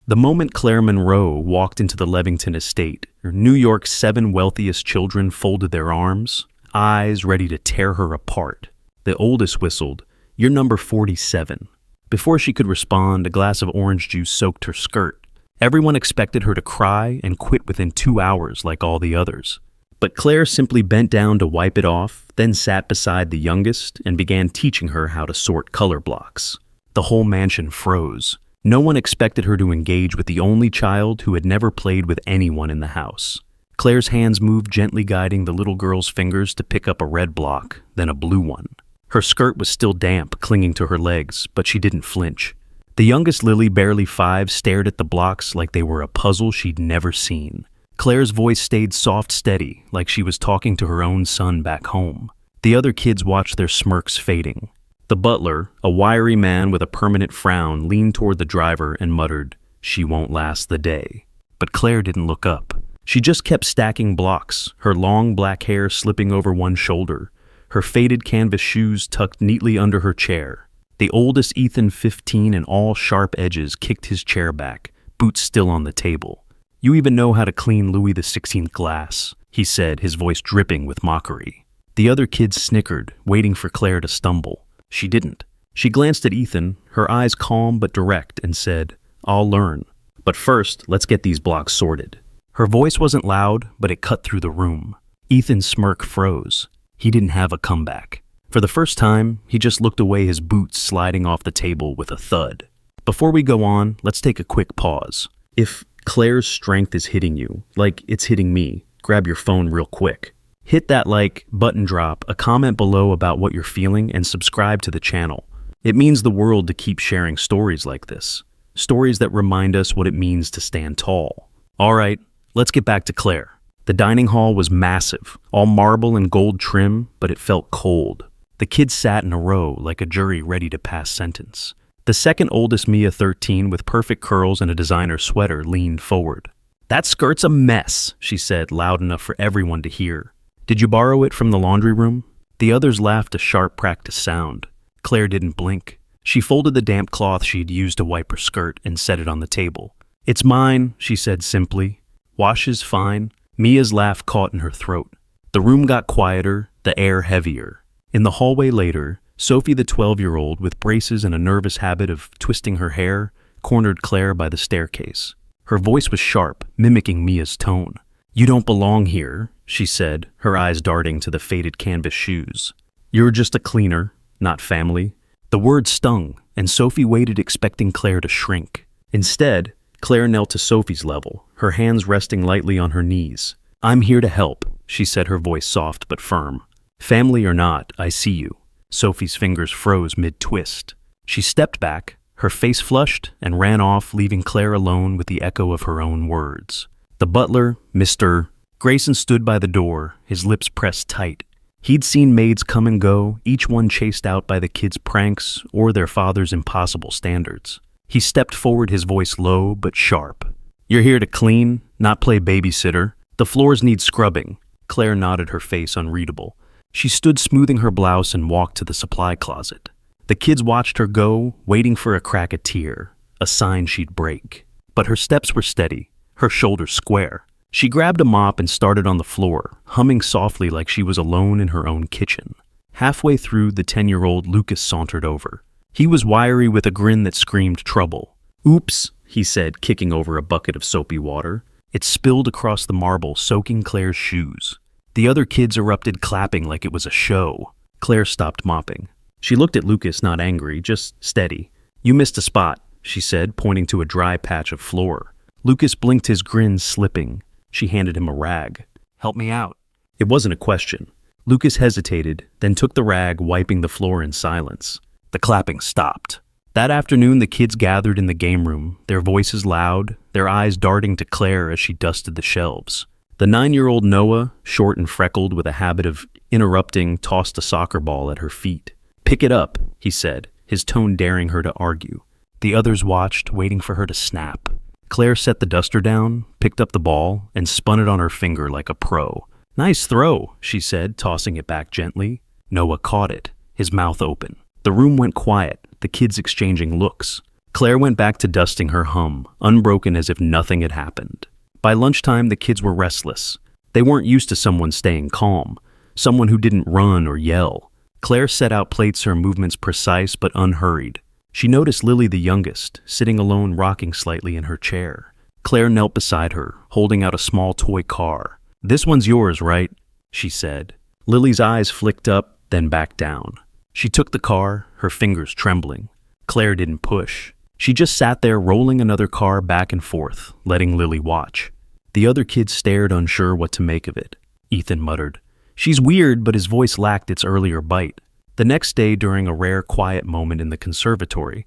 The moment Claire Monroe walked into the Levington estate, New York's 7 wealthiest children folded their arms, eyes ready to tear her apart. The oldest whistled, "You're number 47." Before she could respond, a glass of orange juice soaked her skirt. Everyone expected her to cry and quit within 2 hours like all the others. But Claire simply bent down to wipe it off, then sat beside the youngest and began teaching her how to sort color blocks. The whole mansion froze. No one expected her to engage with the only child who had never played with anyone in the house. Claire's hands moved, gently guiding the little girl's fingers to pick up a red block, then a blue one. Her skirt was still damp, clinging to her legs, but she didn't flinch. The youngest Lily, barely 5, stared at the blocks like they were a puzzle she'd never seen. Claire's voice stayed soft, steady, like she was talking to her own son back home. The other kids watched their smirks fading. The butler, a wiry man with a permanent frown, leaned toward the driver and muttered, "She won't last the day." But Claire didn't look up. She just kept stacking blocks, her long black hair slipping over one shoulder, her faded canvas shoes tucked neatly under her chair. The oldest Ethan, 15 and all sharp edges, kicked his chair back, boots still on the table. "You even know how to clean Louis XVI glass," he said, his voice dripping with mockery. The other kids snickered, waiting for Claire to stumble. She didn't. She glanced at Ethan, her eyes calm but direct, and said, "I'll learn. But first, let's get these blocks sorted." Her voice wasn't loud, but it cut through the room. Ethan's smirk froze. He didn't have a comeback. For the first time, he just looked away, his boots sliding off the table with a thud. "Before we go on, let's take a quick pause. If Claire's strength is hitting you, like it's hitting me, grab your phone real quick. Hit that like button, drop a comment below about what you're feeling, and subscribe to the channel. It means the world to keep sharing stories like this. Stories that remind us what it means to stand tall. All right, let's get back to Claire. The dining hall was massive, all marble and gold trim, but it felt cold. The kids sat in a row like a jury ready to pass sentence. The second oldest, Mia, 13, with perfect curls and a designer sweater, leaned forward. "That skirt's a mess," she said, loud enough for everyone to hear. "Did you borrow it from the laundry room?" The others laughed, a sharp, practiced sound. Claire didn't blink. She folded the damp cloth she'd used to wipe her skirt and set it on the table. "It's mine," she said simply. "Wash is fine." Mia's laugh caught in her throat. The room got quieter, the air heavier. In the hallway later, Sophie, the 12-year-old, with braces and a nervous habit of twisting her hair, cornered Claire by the staircase. Her voice was sharp, mimicking Mia's tone. "You don't belong here," she said, her eyes darting to the faded canvas shoes. "You're just a cleaner, not family." The word stung, and Sophie waited, expecting Claire to shrink. Instead, Claire knelt to Sophie's level, her hands resting lightly on her knees. "I'm here to help," she said, her voice soft but firm. "Family or not, I see you." Sophie's fingers froze mid-twist. She stepped back, her face flushed, and ran off, leaving Claire alone with the echo of her own words. The butler, Mr. Grayson, stood by the door, his lips pressed tight. He'd seen maids come and go, each one chased out by the kids' pranks or their father's impossible standards. He stepped forward, his voice low but sharp. "You're here to clean, not play babysitter. The floors need scrubbing." Claire nodded, her face unreadable. She stood smoothing her blouse and walked to the supply closet. The kids watched her go, waiting for a crack, a tear, a sign she'd break. But her steps were steady, her shoulders square. She grabbed a mop and started on the floor, humming softly like she was alone in her own kitchen. Halfway through, the 10-year-old Lucas sauntered over. He was wiry with a grin that screamed trouble. "Oops," he said, kicking over a bucket of soapy water. It spilled across the marble, soaking Claire's shoes. The other kids erupted, clapping like it was a show. Claire stopped mopping. She looked at Lucas, not angry, just steady. "You missed a spot," she said, pointing to a dry patch of floor. Lucas blinked, his grin slipping. She handed him a rag. "Help me out." It wasn't a question. Lucas hesitated, then took the rag, wiping the floor in silence. The clapping stopped. That afternoon, the kids gathered in the game room, their voices loud, their eyes darting to Claire as she dusted the shelves. The 9-year-old Noah, short and freckled with a habit of interrupting, tossed a soccer ball at her feet. "Pick it up," he said, his tone daring her to argue. The others watched, waiting for her to snap. Claire set the duster down, picked up the ball, and spun it on her finger like a pro. "Nice throw," she said, tossing it back gently. Noah caught it, his mouth open. The room went quiet, the kids exchanging looks. Claire went back to dusting her hum, unbroken as if nothing had happened. By lunchtime, the kids were restless. They weren't used to someone staying calm, someone who didn't run or yell. Claire set out plates, her movements precise but unhurried. She noticed Lily, the youngest, sitting alone, rocking slightly in her chair. Claire knelt beside her, holding out a small toy car. "This one's yours, right?" she said. Lily's eyes flicked up, then back down. She took the car, her fingers trembling. Claire didn't push. She just sat there rolling another car back and forth, letting Lily watch. The other kids stared, unsure what to make of it. Ethan muttered, "She's weird," but his voice lacked its earlier bite. The next day, during a rare quiet moment in the conservatory,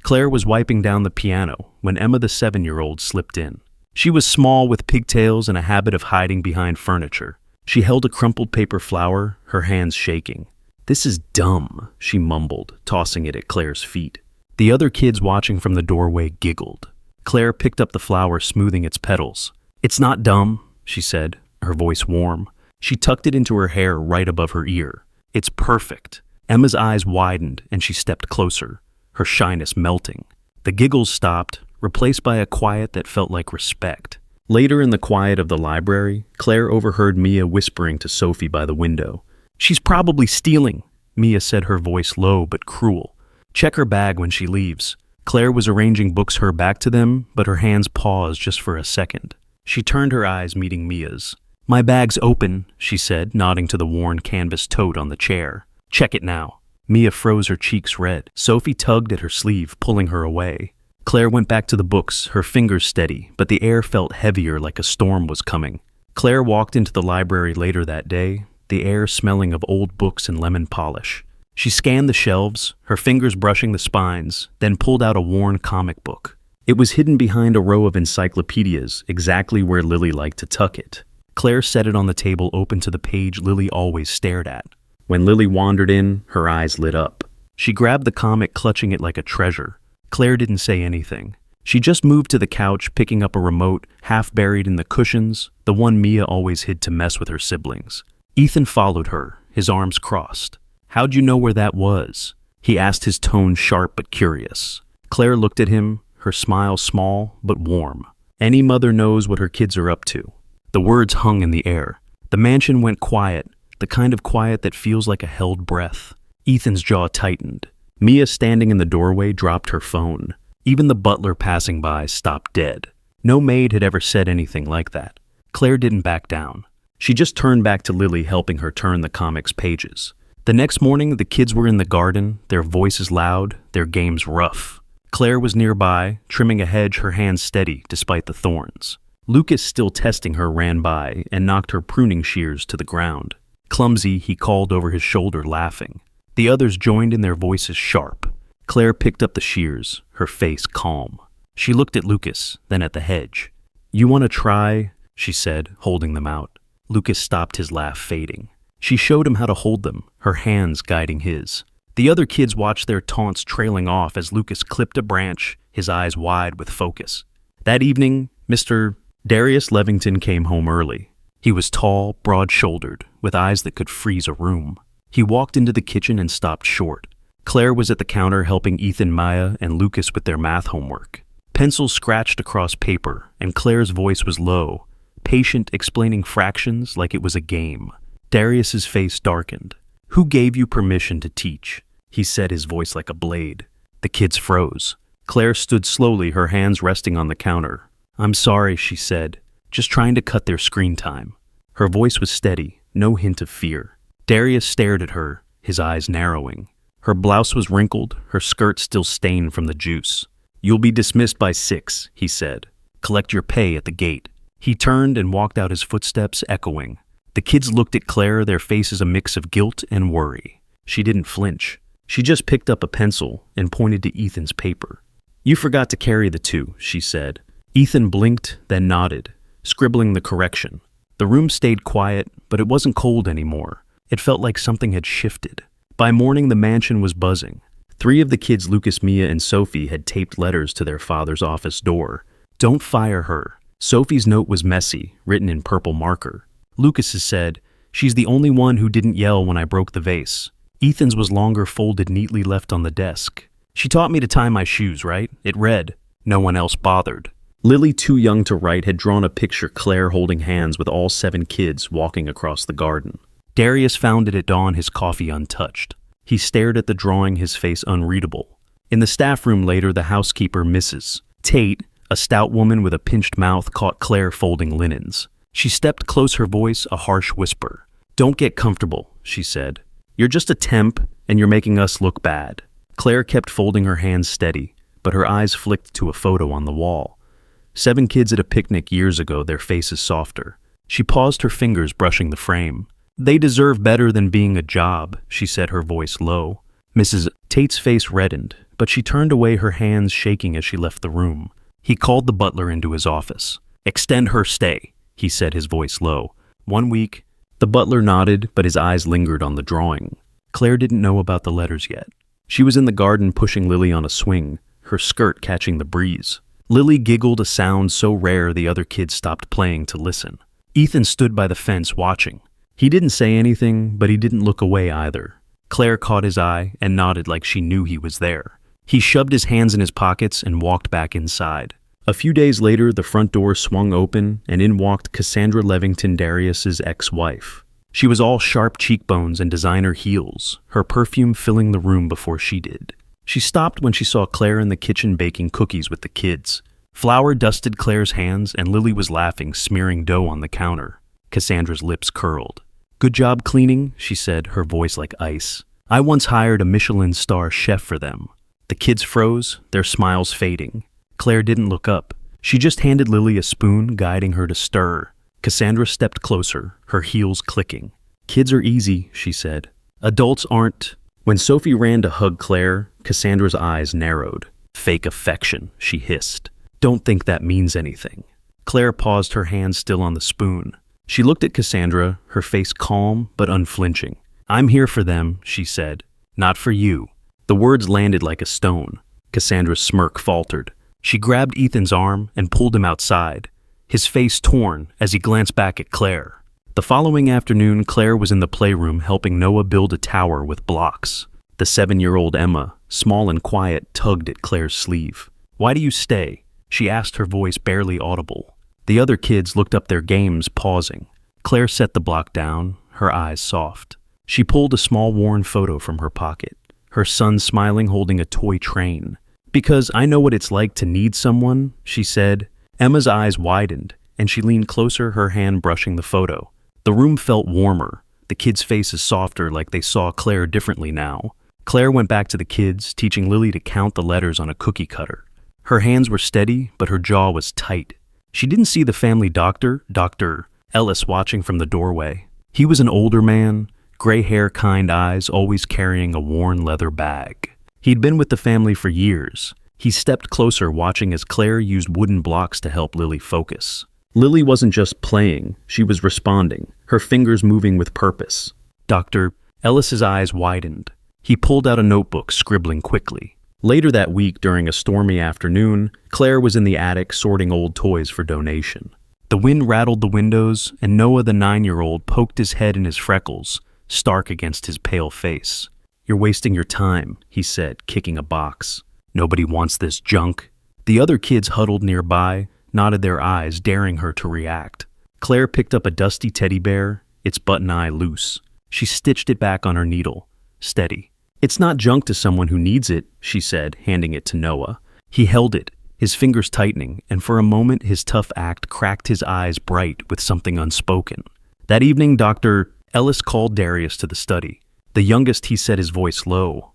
Claire was wiping down the piano when Emma, the 7-year-old, slipped in. She was small, with pigtails and a habit of hiding behind furniture. She held a crumpled paper flower, her hands shaking. "This is dumb," she mumbled, tossing it at Claire's feet. The other kids watching from the doorway giggled. Claire picked up the flower, smoothing its petals. "It's not dumb," she said, her voice warm. She tucked it into her hair right above her ear. "It's perfect." Emma's eyes widened and she stepped closer, her shyness melting. The giggles stopped, replaced by a quiet that felt like respect. Later, in the quiet of the library, Claire overheard Mia whispering to Sophie by the window. "She's probably stealing," Mia said, her voice low but cruel. "Check her bag when she leaves." Claire was arranging books, her back to them, but her hands paused just for a second. She turned, her eyes meeting Mia's. "My bag's open," she said, nodding to the worn canvas tote on the chair. "Check it now." Mia froze, her cheeks red. Sophie tugged at her sleeve, pulling her away. Claire went back to the books, her fingers steady, but the air felt heavier, like a storm was coming. Claire walked into the library later that day, the air smelling of old books and lemon polish. She scanned the shelves, her fingers brushing the spines, then pulled out a worn comic book. It was hidden behind a row of encyclopedias, exactly where Lily liked to tuck it. Claire set it on the table, open to the page Lily always stared at. When Lily wandered in, her eyes lit up. She grabbed the comic, clutching it like a treasure. Claire didn't say anything. She just moved to the couch, picking up a remote, half buried in the cushions, the one Mia always hid to mess with her siblings. Ethan followed her, his arms crossed. "How'd you know where that was?" he asked, his tone sharp but curious. Claire looked at him, her smile small but warm. "Any mother knows what her kids are up to." The words hung in the air. The mansion went quiet, the kind of quiet that feels like a held breath. Ethan's jaw tightened. Mia, standing in the doorway, dropped her phone. Even the butler passing by stopped dead. No maid had ever said anything like that. Claire didn't back down. She just turned back to Lily, helping her turn the comic's pages. The next morning, the kids were in the garden, their voices loud, their games rough. Claire was nearby, trimming a hedge, her hands steady despite the thorns. Lucas, still testing her, ran by and knocked her pruning shears to the ground. "Clumsy," he called over his shoulder, laughing. The others joined in, their voices sharp. Claire picked up the shears, her face calm. She looked at Lucas, then at the hedge. "You want to try?" she said, holding them out. Lucas stopped, his laugh fading. She showed him how to hold them, her hands guiding his. The other kids watched, their taunts trailing off as Lucas clipped a branch, his eyes wide with focus. That evening, Mr. Darius Levington came home early. He was tall, broad-shouldered, with eyes that could freeze a room. He walked into the kitchen and stopped short. Claire was at the counter, helping Ethan, Maya, and Lucas with their math homework. Pencils scratched across paper, and Claire's voice was low, patient, explaining fractions like it was a game. Darius's face darkened. "Who gave you permission to teach?" he said, his voice like a blade. The kids froze. Claire stood slowly, her hands resting on the counter. "I'm sorry," she said, "just trying to cut their screen time." Her voice was steady, no hint of fear. Darius stared at her, his eyes narrowing. Her blouse was wrinkled, her skirt still stained from the juice. "You'll be dismissed by 6, he said. "Collect your pay at the gate." He turned and walked out, his footsteps echoing. The kids looked at Claire, their faces a mix of guilt and worry. She didn't flinch. She just picked up a pencil and pointed to Ethan's paper. "You forgot to carry the 2, she said. Ethan blinked, then nodded, scribbling the correction. The room stayed quiet, but it wasn't cold anymore. It felt like something had shifted. By morning, the mansion was buzzing. 3 of the kids, Lucas, Mia, and Sophie, had taped letters to their father's office door. "Don't fire her." Sophie's note was messy, written in purple marker. Lucas's said, "She's the only one who didn't yell when I broke the vase." Ethan's was longer, folded neatly, left on the desk. She taught me to tie my shoes, right? It read. No one else bothered. Lily, too young to write, had drawn a picture Claire holding hands with all 7 kids walking across the garden. Darius found it at dawn, his coffee untouched. He stared at the drawing, his face unreadable. In the staff room later, the housekeeper, Mrs. Tate, a stout woman with a pinched mouth, caught Claire folding linens. She stepped close, her voice a harsh whisper. "Don't get comfortable," she said. "You're just a temp, and you're making us look bad." Claire kept folding, her hands steady, but her eyes flicked to a photo on the wall. 7 kids at a picnic years ago, their faces softer. She paused, her fingers brushing the frame. "They deserve better than being a job," she said, her voice low. Mrs. Tate's face reddened, but she turned away, her hands shaking as she left the room. He called the butler into his office. "Extend her stay," he said, his voice low. 1 week. The butler nodded, but his eyes lingered on the drawing. Claire didn't know about the letters yet. She was in the garden pushing Lily on a swing, her skirt catching the breeze. Lily giggled, a sound so rare the other kids stopped playing to listen. Ethan stood by the fence watching. He didn't say anything, but he didn't look away either. Claire caught his eye and nodded like she knew he was there. He shoved his hands in his pockets and walked back inside. A few days later, the front door swung open, and in walked Cassandra Levington, Darius's ex-wife. She was all sharp cheekbones and designer heels, her perfume filling the room before she did. She stopped when she saw Claire in the kitchen baking cookies with the kids. Flour dusted Claire's hands, and Lily was laughing, smearing dough on the counter. Cassandra's lips curled. "Good job cleaning," she said, her voice like ice. "I once hired a Michelin star chef for them." The kids froze, their smiles fading. Claire didn't look up. She just handed Lily a spoon, guiding her to stir. Cassandra stepped closer, her heels clicking. "Kids are easy," she said. "Adults aren't." When Sophie ran to hug Claire, Cassandra's eyes narrowed. "Fake affection," she hissed. "Don't think that means anything." Claire paused, her hand still on the spoon. She looked at Cassandra, her face calm but unflinching. "I'm here for them," she said. "Not for you." The words landed like a stone. Cassandra's smirk faltered. She grabbed Ethan's arm and pulled him outside, his face torn as he glanced back at Claire. The following afternoon, Claire was in the playroom helping Noah build a tower with blocks. The 7-year-old Emma, small and quiet, tugged at Claire's sleeve. "Why do you stay?" she asked, her voice barely audible. The other kids looked up their games, pausing. Claire set the block down, her eyes soft. She pulled a small worn photo from her pocket, her son smiling, holding a toy train. "Because I know what it's like to need someone," she said. Emma's eyes widened, and she leaned closer, her hand brushing the photo. The room felt warmer, the kids' faces softer, like they saw Claire differently now. Claire went back to the kids, teaching Lily to count the letters on a cookie cutter. Her hands were steady, but her jaw was tight. She didn't see the family doctor, Dr. Ellis, watching from the doorway. He was an older man, gray hair, kind eyes, always carrying a worn leather bag. He'd been with the family for years. He stepped closer, watching as Claire used wooden blocks to help Lily focus. Lily wasn't just playing, she was responding, her fingers moving with purpose. Dr. Ellis's eyes widened. He pulled out a notebook, scribbling quickly. Later that week, during a stormy afternoon, Claire was in the attic sorting old toys for donation. The wind rattled the windows, and Noah, the 9-year-old, poked his head in his freckles, stark against his pale face. "You're wasting your time," he said, kicking a box. "Nobody wants this junk." The other kids huddled nearby, nodded their eyes, daring her to react. Claire picked up a dusty teddy bear, its button eye loose. She stitched it back on her needle. Steady. "It's not junk to someone who needs it," she said, handing it to Noah. He held it, his fingers tightening, and for a moment his tough act cracked his eyes bright with something unspoken. That evening, Dr. Ellis called Darius to the study. The youngest, he said, his voice low.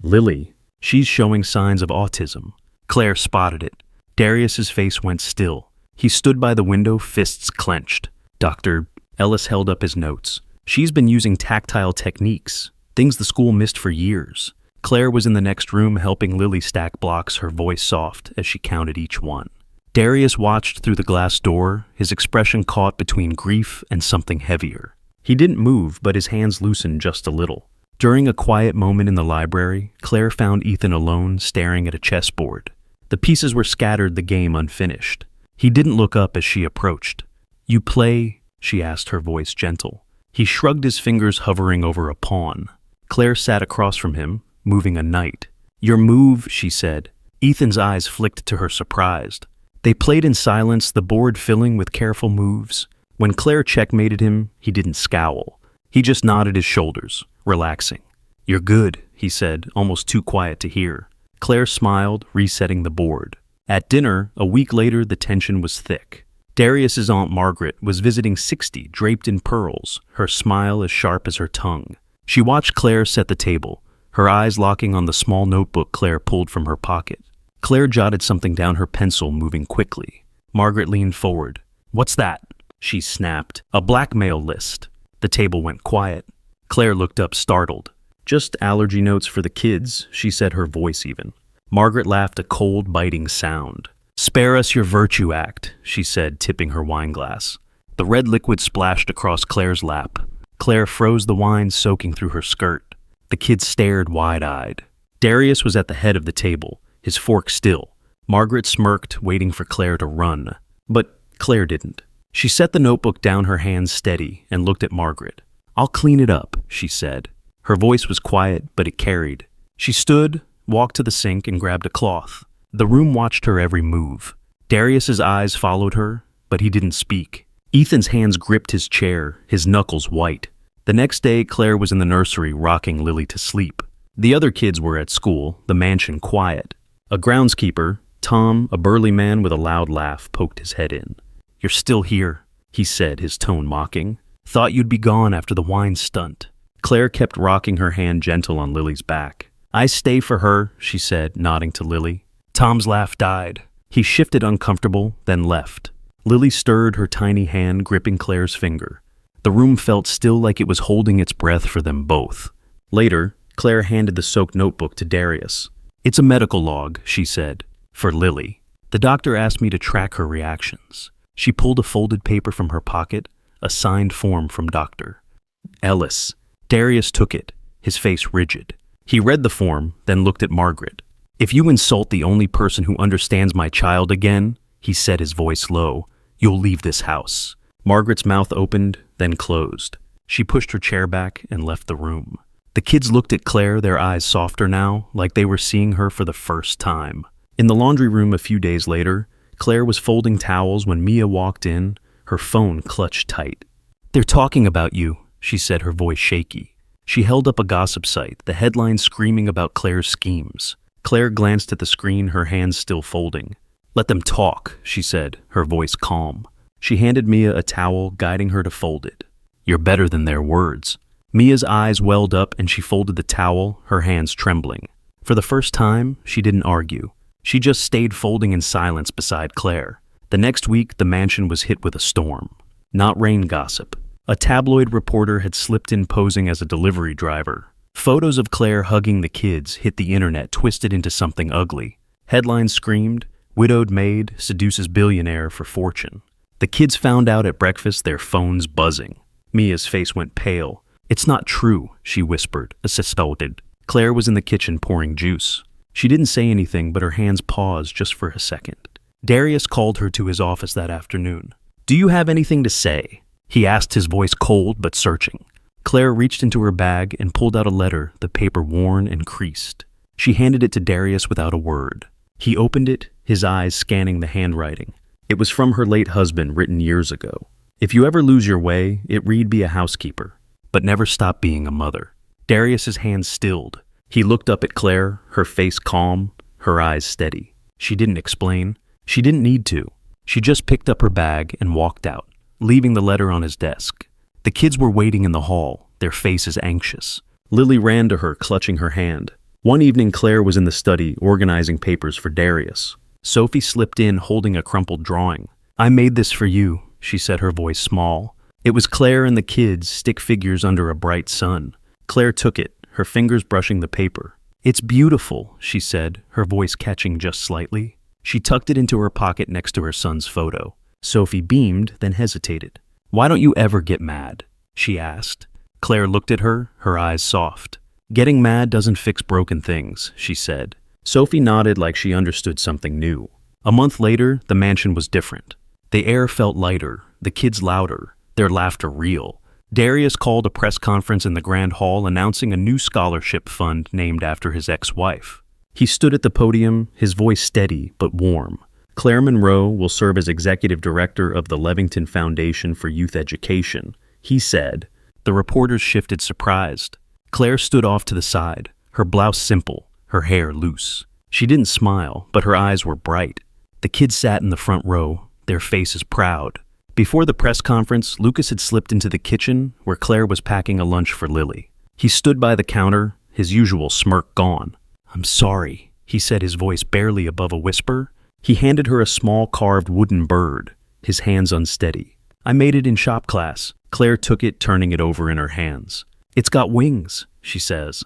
"Lily, she's showing signs of autism." Claire spotted it. Darius's face went still. He stood by the window, fists clenched. Dr. Ellis held up his notes. "She's been using tactile techniques, things the school missed for years." Claire was in the next room helping Lily stack blocks, her voice soft as she counted each one. Darius watched through the glass door, his expression caught between grief and something heavier. He didn't move, but his hands loosened just a little. During a quiet moment in the library, Claire found Ethan alone, staring at a chessboard. The pieces were scattered, the game unfinished. He didn't look up as she approached. "You play?" she asked, her voice gentle. He shrugged, his fingers hovering over a pawn. Claire sat across from him, moving a knight. "Your move," she said. Ethan's eyes flicked to her surprised. They played in silence, the board filling with careful moves. When Claire checkmated him, he didn't scowl. He just nodded his shoulders, relaxing. "You're good," he said, almost too quiet to hear. Claire smiled, resetting the board. At dinner, a week later, the tension was thick. Darius's Aunt Margaret was visiting 60, draped in pearls, her smile as sharp as her tongue. She watched Claire set the table, her eyes locking on the small notebook Claire pulled from her pocket. Claire jotted something down her pencil, moving quickly. Margaret leaned forward. "What's that?" she snapped. "A blackmail list." The table went quiet. Claire looked up, startled. "Just allergy notes for the kids," she said, her voice even. Margaret laughed, a cold, biting sound. "Spare us your virtue act," she said, tipping her wine glass. The red liquid splashed across Claire's lap. Claire froze the wine, soaking through her skirt. The kids stared wide-eyed. Darius was at the head of the table, his fork still. Margaret smirked, waiting for Claire to run. But Claire didn't. She set the notebook down, her hands steady, and looked at Margaret. "I'll clean it up," she said. Her voice was quiet, but it carried. She stood, walked to the sink, and grabbed a cloth. The room watched her every move. Darius's eyes followed her, but he didn't speak. Ethan's hands gripped his chair, his knuckles white. The next day, Claire was in the nursery rocking Lily to sleep. The other kids were at school, the mansion quiet. A groundskeeper, Tom, a burly man with a loud laugh, poked his head in. "You're still here," he said, his tone mocking. "Thought you'd be gone after the wine stunt." Claire kept rocking, her hand gentle on Lily's back. "I stay for her," she said, nodding to Lily. Tom's laugh died. He shifted uncomfortable, then left. Lily stirred, her tiny hand gripping Claire's finger. The room felt still, like it was holding its breath for them both. Later, Claire handed the soaked notebook to Darius. "It's a medical log," she said, "for Lily. The doctor asked me to track her reactions." She pulled a folded paper from her pocket, a signed form from Dr. Ellis. Darius took it, his face rigid. He read the form, then looked at Margaret. "If you insult the only person who understands my child again," he said, his voice low, "you'll leave this house." Margaret's mouth opened, then closed. She pushed her chair back and left the room. The kids looked at Claire, their eyes softer now, like they were seeing her for the first time. In the laundry room a few days later, Claire was folding towels when Mia walked in, her phone clutched tight. "They're talking about you," she said, her voice shaky. She held up a gossip site, the headline screaming about Claire's schemes. Claire glanced at the screen, her hands still folding. "Let them talk," she said, her voice calm. She handed Mia a towel, guiding her to fold it. "You're better than their words." Mia's eyes welled up and she folded the towel, her hands trembling. For the first time, she didn't argue. She just stayed folding in silence beside Claire. The next week, the mansion was hit with a storm. Not rain gossip. A tabloid reporter had slipped in posing as a delivery driver. Photos of Claire hugging the kids hit the internet, twisted into something ugly. Headlines screamed, "Widowed Maid seduces billionaire for fortune." The kids found out at breakfast, their phones buzzing. Mia's face went pale. "It's not true," she whispered, astounded. Claire was in the kitchen pouring juice. She didn't say anything, but her hands paused just for a second. Darius called her to his office that afternoon. "Do you have anything to say?" he asked, his voice cold but searching. Claire reached into her bag and pulled out a letter, the paper worn and creased. She handed it to Darius without a word. He opened it, his eyes scanning the handwriting. It was from her late husband, written years ago. "If you ever lose your way, it read be a housekeeper, but never stop being a mother." Darius's hands stilled. He looked up at Claire, her face calm, her eyes steady. She didn't explain. She didn't need to. She just picked up her bag and walked out, leaving the letter on his desk. The kids were waiting in the hall, their faces anxious. Lily ran to her, clutching her hand. One evening, Claire was in the study, organizing papers for Darius. Sophie slipped in, holding a crumpled drawing. "I made this for you," she said, her voice small. It was Claire and the kids, stick figures under a bright sun. Claire took it, her fingers brushing the paper. "It's beautiful," she said, her voice catching just slightly. She tucked it into her pocket next to her son's photo. Sophie beamed, then hesitated. "Why don't you ever get mad?" she asked. Claire looked at her, her eyes soft. "Getting mad doesn't fix broken things," she said. Sophie nodded like she understood something new. A month later, the mansion was different. The air felt lighter, the kids louder, their laughter real. Darius called a press conference in the Grand Hall announcing a new scholarship fund named after his ex-wife. He stood at the podium, his voice steady but warm. Claire Monroe will serve as executive director of the Levington Foundation for Youth Education, he said. The reporters shifted surprised. Claire stood off to the side, her blouse simple, her hair loose. She didn't smile, but her eyes were bright. The kids sat in the front row, their faces proud. Before the press conference, Lucas had slipped into the kitchen where Claire was packing a lunch for Lily. He stood by the counter, his usual smirk gone. "I'm sorry," he said, his voice barely above a whisper. He handed her a small carved wooden bird, his hands unsteady. "I made it in shop class." Claire took it, turning it over in her hands. "It's got wings," she says.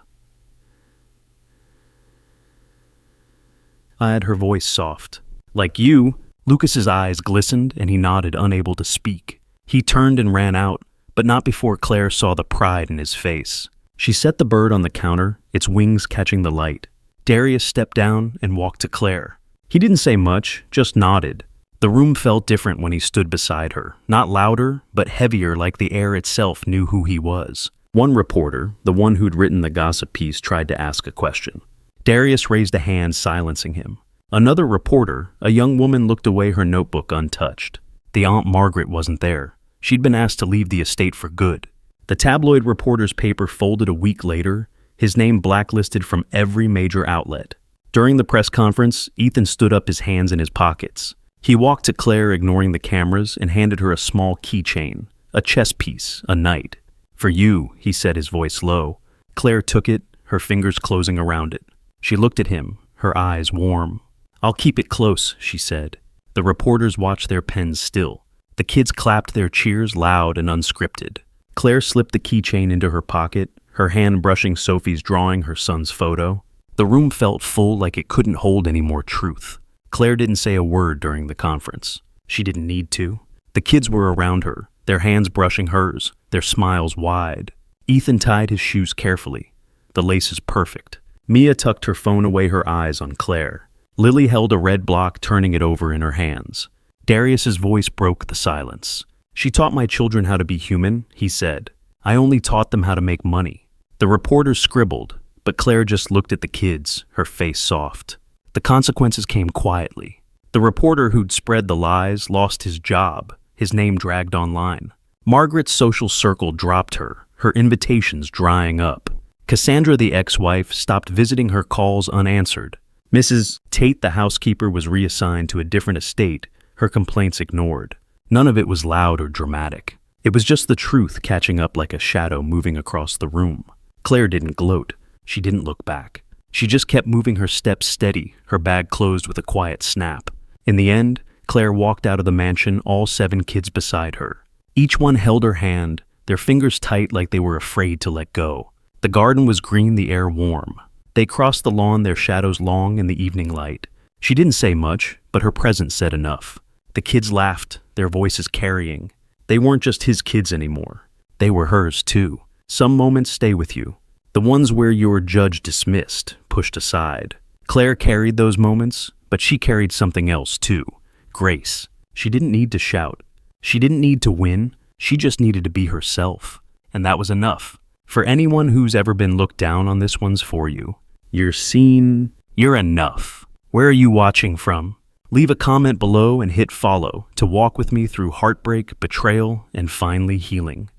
Her voice soft. "Like you." Lucas's eyes glistened and he nodded, unable to speak. He turned and ran out, but not before Claire saw the pride in his face. She set the bird on the counter, its wings catching the light. Darius stepped down and walked to Claire. He didn't say much, just nodded. The room felt different when he stood beside her, not louder, but heavier, like the air itself knew who he was. One reporter, the one who'd written the gossip piece, tried to ask a question. Darius raised a hand, silencing him. Another reporter, a young woman, looked away, her notebook untouched. The Aunt Margaret wasn't there. She'd been asked to leave the estate for good. The tabloid reporter's paper folded a week later, his name blacklisted from every major outlet. During the press conference, Ethan stood up, his hands in his pockets. He walked to Claire, ignoring the cameras, and handed her a small keychain, a chess piece, a knight. "For you," he said, his voice low. Claire took it, her fingers closing around it. She looked at him, her eyes warm. "I'll keep it close," she said. The reporters watched, their pens still. The kids clapped their cheers, loud and unscripted. Claire slipped the keychain into her pocket, her hand brushing Sophie's drawing, her son's photo. The room felt full, like it couldn't hold any more truth. Claire didn't say a word during the conference. She didn't need to. The kids were around her, their hands brushing hers, their smiles wide. Ethan tied his shoes carefully, the laces perfect. Mia tucked her phone away, her eyes on Claire. Lily held a red block, turning it over in her hands. Darius's voice broke the silence. "She taught my children how to be human," he said. "I only taught them how to make money." The reporters scribbled, but Claire just looked at the kids, her face soft. The consequences came quietly. The reporter who'd spread the lies lost his job, his name dragged online. Margaret's social circle dropped her invitations drying up. Cassandra, the ex-wife, stopped visiting, her calls unanswered. Mrs. Tate, the housekeeper, was reassigned to a different estate, her complaints ignored. None of it was loud or dramatic. It was just the truth catching up like a shadow moving across the room. Claire didn't gloat. She didn't look back. She just kept moving, her steps steady, her bag closed with a quiet snap. In the end, Claire walked out of the mansion, all 7 kids beside her. Each one held her hand, their fingers tight, like they were afraid to let go. The garden was green, the air warm. They crossed the lawn, their shadows long in the evening light. She didn't say much, but her presence said enough. The kids laughed, their voices carrying. They weren't just his kids anymore. They were hers too. Some moments stay with you. The ones where you're judged, dismissed, pushed aside. Claire carried those moments, but she carried something else too. Grace. She didn't need to shout. She didn't need to win. She just needed to be herself. And that was enough. For anyone who's ever been looked down on, this one's for you. You're seen. You're enough. Where are you watching from? Leave a comment below and hit follow to walk with me through heartbreak, betrayal, and finally healing.